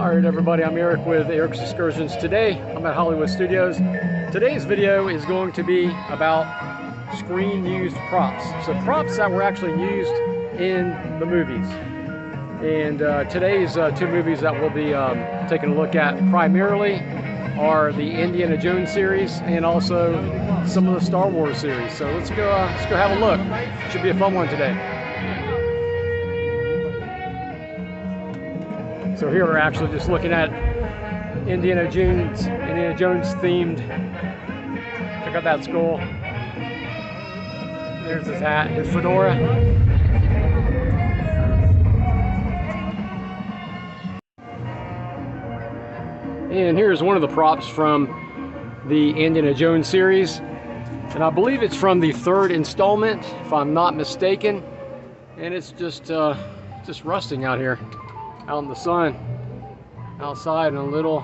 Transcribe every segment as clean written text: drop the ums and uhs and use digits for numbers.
Alright everybody, I'm Eric with Eric's Excursions. Today I'm at Hollywood Studios. Today's video is going to be about screen used props. So props that were actually used in the movies. And today's two movies that we'll be taking a look at primarily are the Indiana Jones series and also some of the Star Wars series. So let's go have a look. Should be a fun one today. So here we're actually just looking at Indiana Jones themed. Check out that skull. There's his hat, his fedora. And here's one of the props from the Indiana Jones series. And I believe it's from the third installment, if I'm not mistaken. And it's just rusting out here. Out in the sun, outside, and little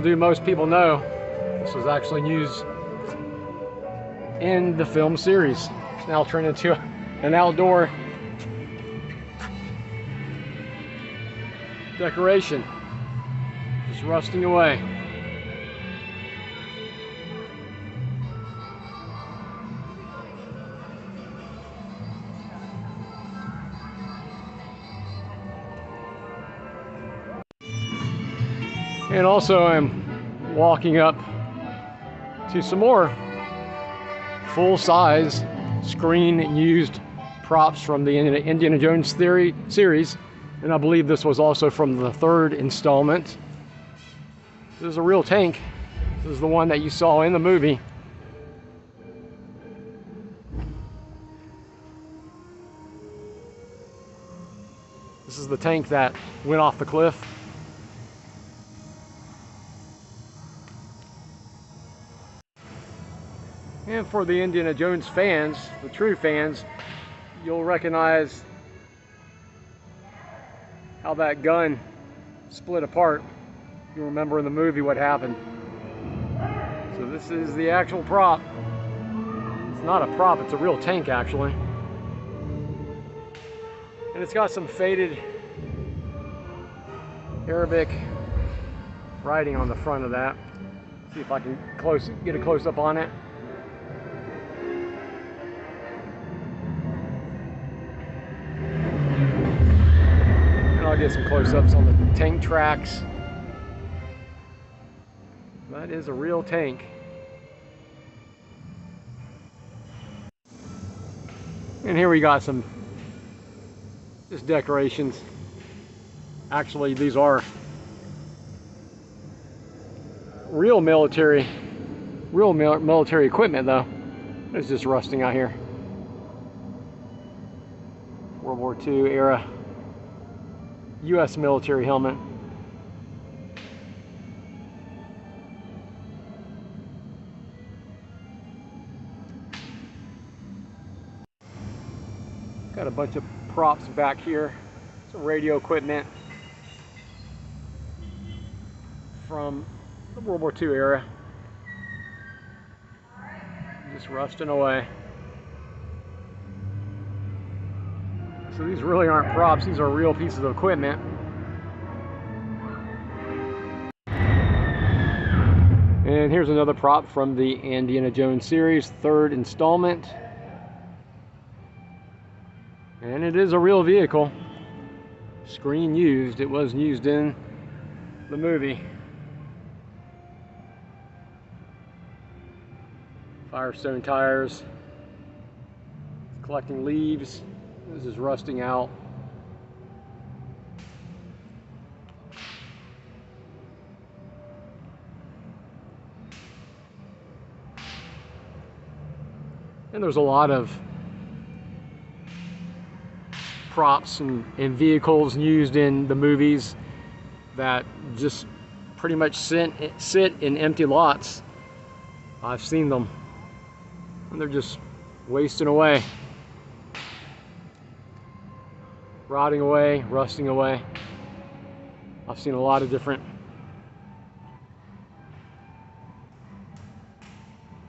do most people know this was actually used in the film series. It's now turned into an outdoor decoration, just rusting away. And also I'm walking up to some more full-size screen-used props from the Indiana Jones series. And I believe this was also from the third installment. This is a real tank. This is the one that you saw in the movie. This is the tank that went off the cliff. And for the Indiana Jones fans, the true fans, you'll recognize how that gun split apart. You remember in the movie what happened. So this is the actual prop. It's not a prop, it's a real tank actually. And it's got some faded Arabic writing on the front of that. See if I can get a close up on it. I'll get some close-ups on the tank tracks. That is a real tank. And here we got some just decorations. Actually, these are real military equipment though. It's just rusting out here. World War II era U.S. military helmet. Got a bunch of props back here. Some radio equipment from the World War II era. Just rusting away. So these really aren't props, these are real pieces of equipment. And here's another prop from the Indiana Jones series, third installment. And it is a real vehicle. Screen used, it was used in the movie. Firestone tires, collecting leaves. This is rusting out. And there's a lot of props and vehicles used in the movies that just pretty much sit in empty lots. I've seen them. And they're just wasting away. Rotting away, rusting away. I've seen a lot of different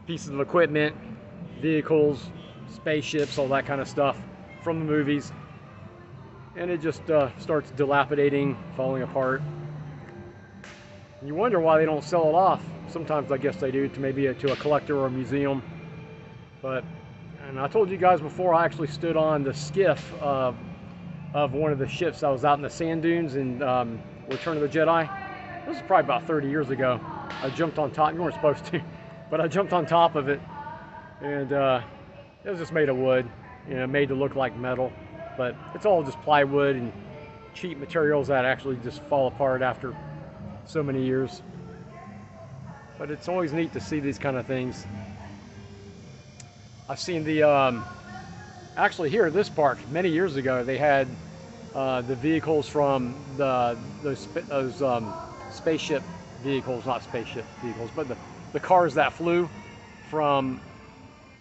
pieces of equipment, vehicles, spaceships, all that kind of stuff from the movies. and it just starts dilapidating, falling apart. You wonder why they don't sell it off. Sometimes I guess they do, to maybe to a collector or a museum. But, and I told you guys before, I actually stood on the skiff of one of the ships that was out in the sand dunes in Return of the Jedi. This was probably about 30 years ago. I jumped on top. You weren't supposed to, but I jumped on top of it, and it was just made of wood, you know, made to look like metal, but it's all just plywood and cheap materials that actually just fall apart after so many years. But it's always neat to see these kind of things. I've seen the actually here at this park many years ago, they had the vehicles from those spaceship vehicles, not spaceship vehicles, but the cars that flew from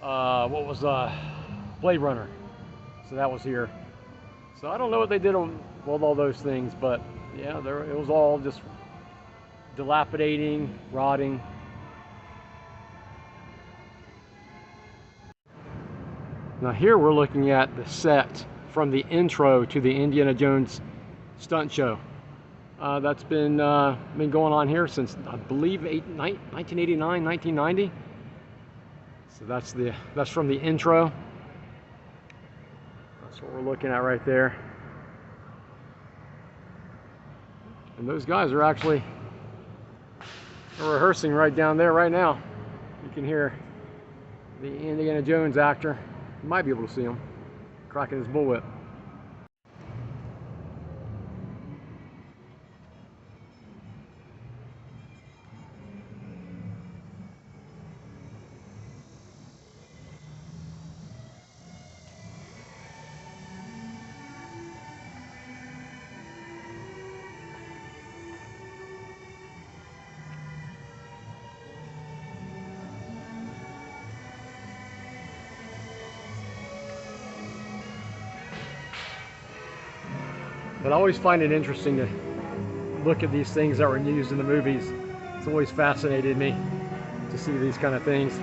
what was Blade Runner. So that was here. So I don't know what they did with all those things, but yeah, it was all just dilapidating, rotting. Now here we're looking at the set from the intro to the Indiana Jones stunt show. That's been going on here since, I believe, 1989, 1990. So that's from the intro. That's what we're looking at right there. And those guys are actually rehearsing right down there right now. You can hear the Indiana Jones actor. You might be able to see him cracking his bullwhip. But I always find it interesting to look at these things that were used in the movies. It's always fascinated me to see these kind of things.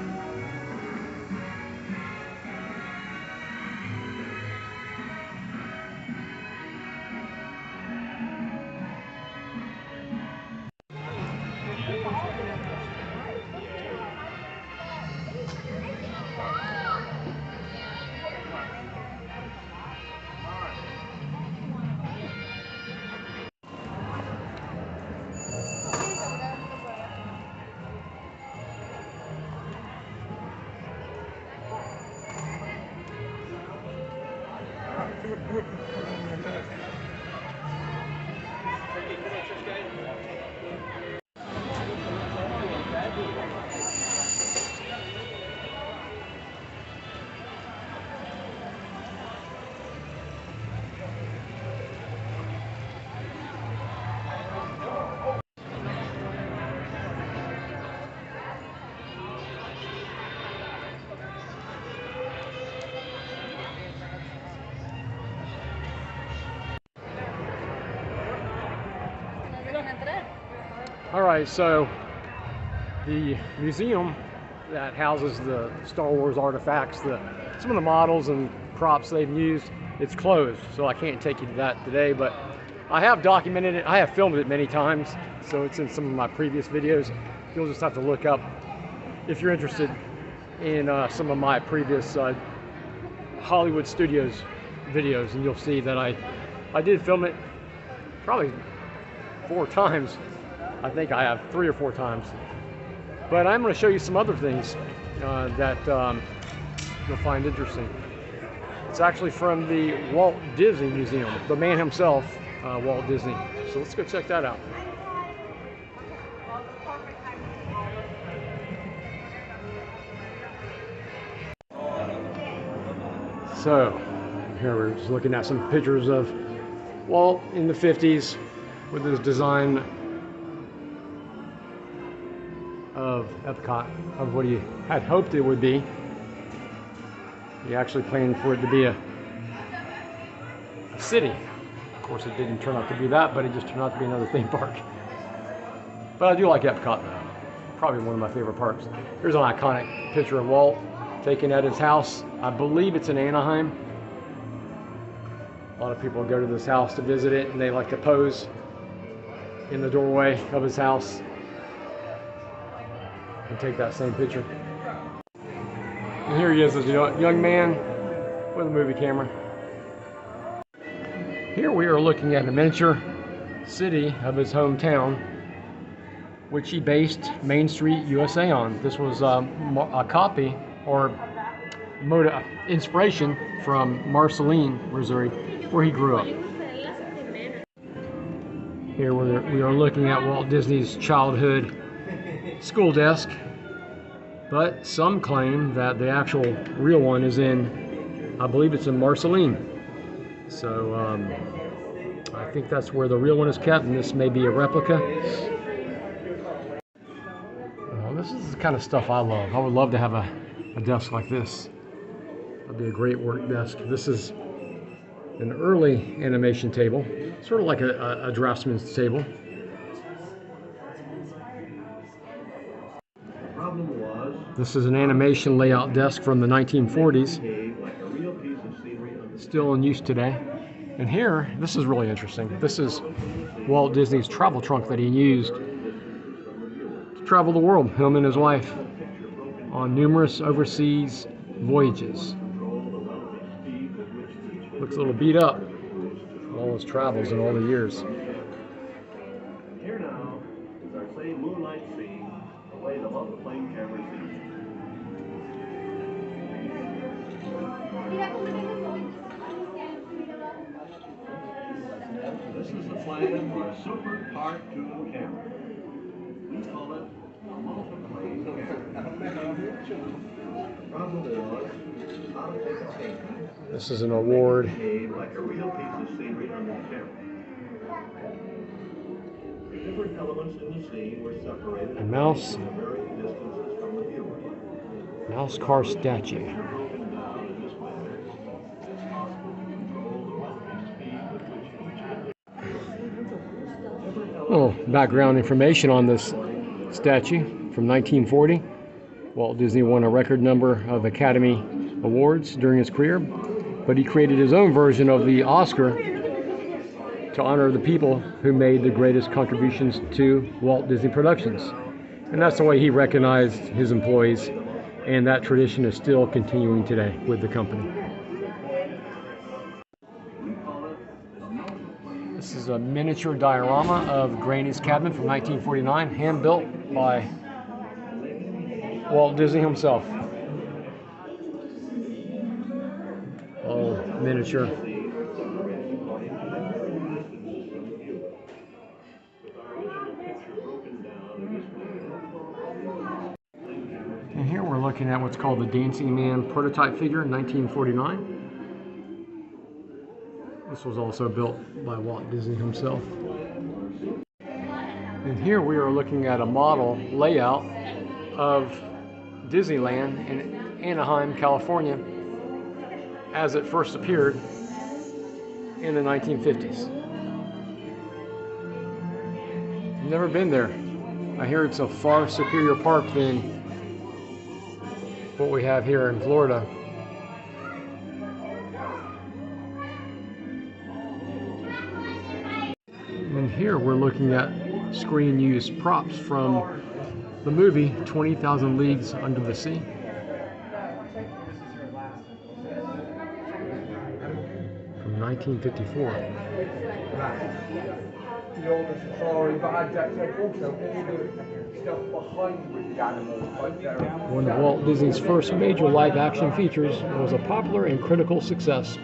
All right, so the museum that houses the Star Wars artifacts, some of the models and props they've used, it's closed, so I can't take you to that today, but I have documented it. I have filmed it many times, so it's in some of my previous videos. You'll just have to look up if you're interested in some of my previous Hollywood Studios videos, and you'll see that I did film it probably 4 times. I think I have 3 or 4 times. But I'm going to show you some other things that you'll find interesting. It's actually from the Walt Disney Museum, the man himself, Walt Disney. So let's go check that out. So here we're just looking at some pictures of Walt in the 50s with his design of Epcot, of what he had hoped it would be. He actually planned for it to be a city. Of course, it didn't turn out to be that, but it just turned out to be another theme park. But I do like Epcot though. Probably one of my favorite parks. Here's an iconic picture of Walt taken at his house. I believe it's in Anaheim. A lot of people go to this house to visit it, and they like to pose in the doorway of his house and take that same picture. And here he is as a young man with a movie camera. Here we are looking at a miniature city of his hometown, which he based Main Street, USA on. This was a copy or inspiration from Marceline, Missouri, where he grew up. Here we are looking at Walt Disney's childhood school desk, but some claim that the actual real one is in, I believe it's in Marceline. So I think that's where the real one is kept, and this may be a replica. This is the kind of stuff I love. I would love to have a desk like this. That'd be a great work desk. This is an early animation table, sort of like a draftsman's table. This is an animation layout desk from the 1940s, still in use today. And here, this is really interesting. This is Walt Disney's travel trunk that he used to travel the world, him and his wife, on numerous overseas voyages. Looks a little beat up from all his travels and all the years. Here now is our same moonlight scene, away above the plane camera scene. This is the plan for a super cartoon camera. We call it a multi-plane camera. Problem was, how to take a take. This is an award. Like a real piece of scenery under the camera. Different elements in the scene were separated. A mouse. Varying distances from the viewer. Mouse car statue. Oh, background information on this statue from 1940. Walt Disney won a record number of Academy Awards during his career, but he created his own version of the Oscar to honor the people who made the greatest contributions to Walt Disney Productions. And that's the way he recognized his employees, and that tradition is still continuing today with the company. This is a miniature diorama of Granny's Cabin from 1949, hand-built by Walt Disney himself. Oh, miniature. And here we're looking at what's called the Dancing Man prototype figure in 1949. This was also built by Walt Disney himself. And here we are looking at a model layout of Disneyland in Anaheim, California, as it first appeared in the 1950s. Never been there. I hear it's a far superior park than what we have here in Florida. And here we're looking at screen used props from the movie 20,000 Leagues Under the Sea. From 1954. One of Walt Disney's first major live-action features, was a popular and critical success,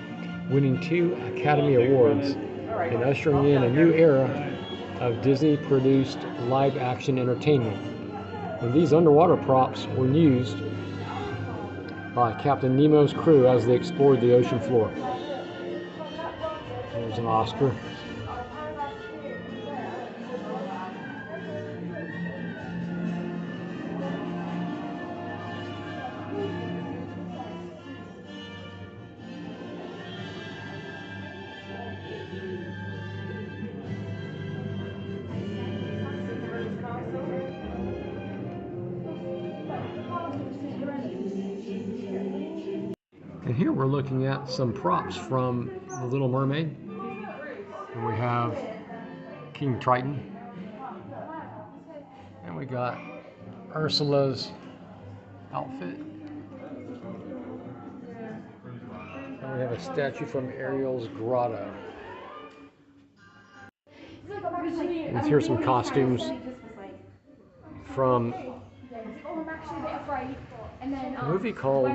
winning 2 Academy Awards and ushering in a new era of Disney-produced live-action entertainment. And these underwater props were used by Captain Nemo's crew as they explored the ocean floor. There's an Oscar. And here we're looking at some props from The Little Mermaid. And we have King Triton. And we got Ursula's outfit. And we have a statue from Ariel's grotto. And here's some costumes from a movie called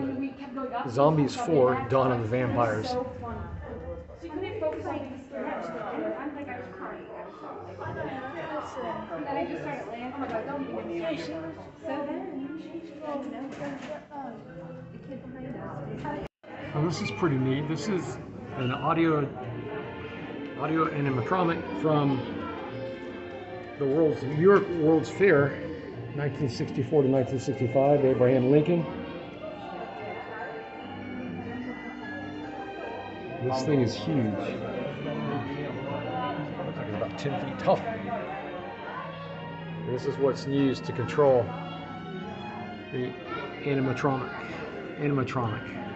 Zombies 4: Dawn of the Vampires. Well, this is pretty neat. This is an audio animatronic from the New York World's Fair, 1964 to 1965, Abraham Lincoln. This thing is huge. Looks like it's about 10 feet tall. And this is what's used to control the animatronic.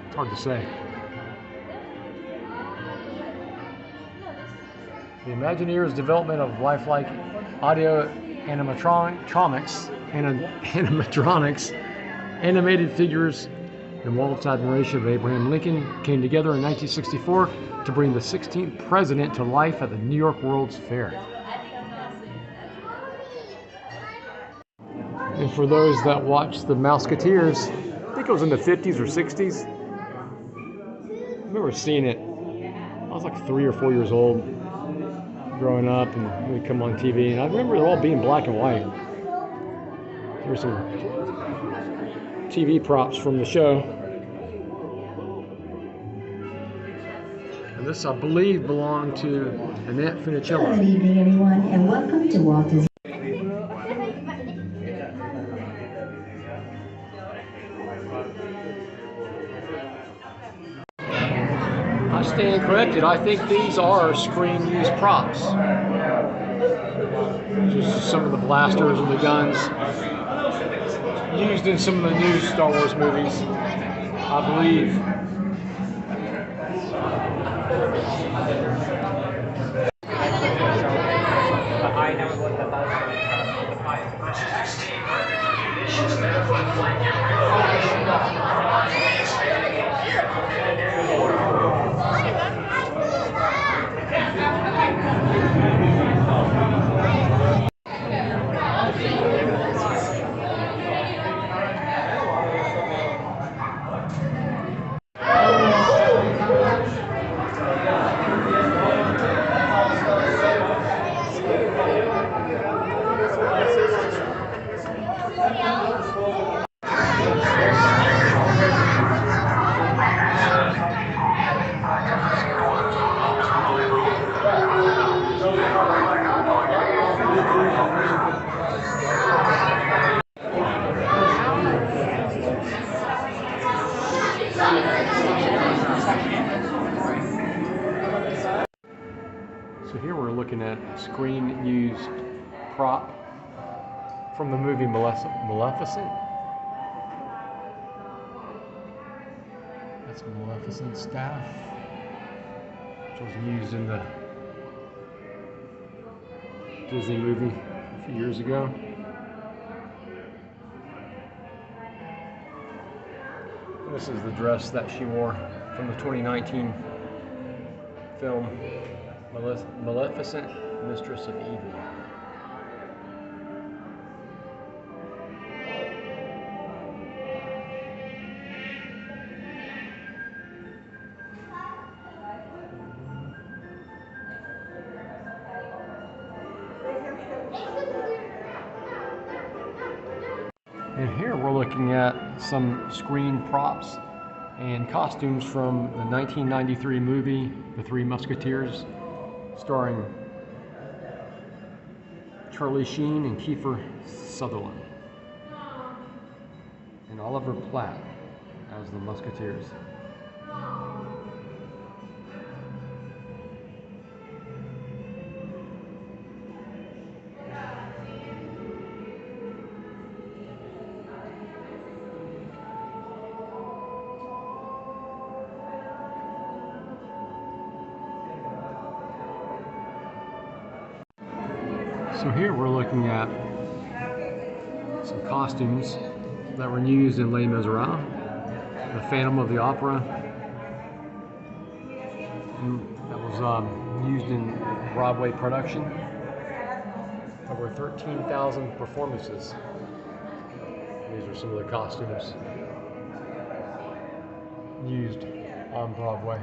It's hard to say. The Imagineers' development of lifelike audio animatronics, animated figures, and Walt's admiration of Abraham Lincoln came together in 1964 to bring the 16th president to life at the New York World's Fair. And for those that watched the Mouseketeers, I think it was in the 50s or 60s. I remember seeing it. I was like 3 or 4 years old, growing up, and we'd come on TV, and I remember it all being black and white. There were some TV props from the show. And this, I believe, belonged to Annette Funicello. Good evening, everyone, and welcome to Walt Disney. I stand corrected. I think these are screen-used props. Just some of the blasters and the guns used in some of the new Star Wars movies, I believe. So here we're looking at a screen-used prop from the movie Maleficent. That's Maleficent's staff, which was used in the Disney movie a few years ago. This is the dress that she wore from the 2019 film Maleficent, Mistress of Evil. And here we're looking at some screen props and costumes from the 1993 movie The Three Musketeers, starring Charlie Sheen and Kiefer Sutherland, and Oliver Platt as the Musketeers. So here we're looking at some costumes that were used in Les Miserables, the Phantom of the Opera, that was used in Broadway production. Over 13,000 performances. These are some of the costumes used on Broadway.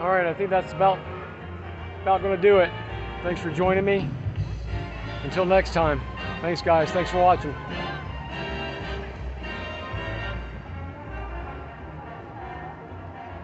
All right, I think that's about going to do it. Thanks for joining me. Until next time. Thanks, guys. Thanks for watching.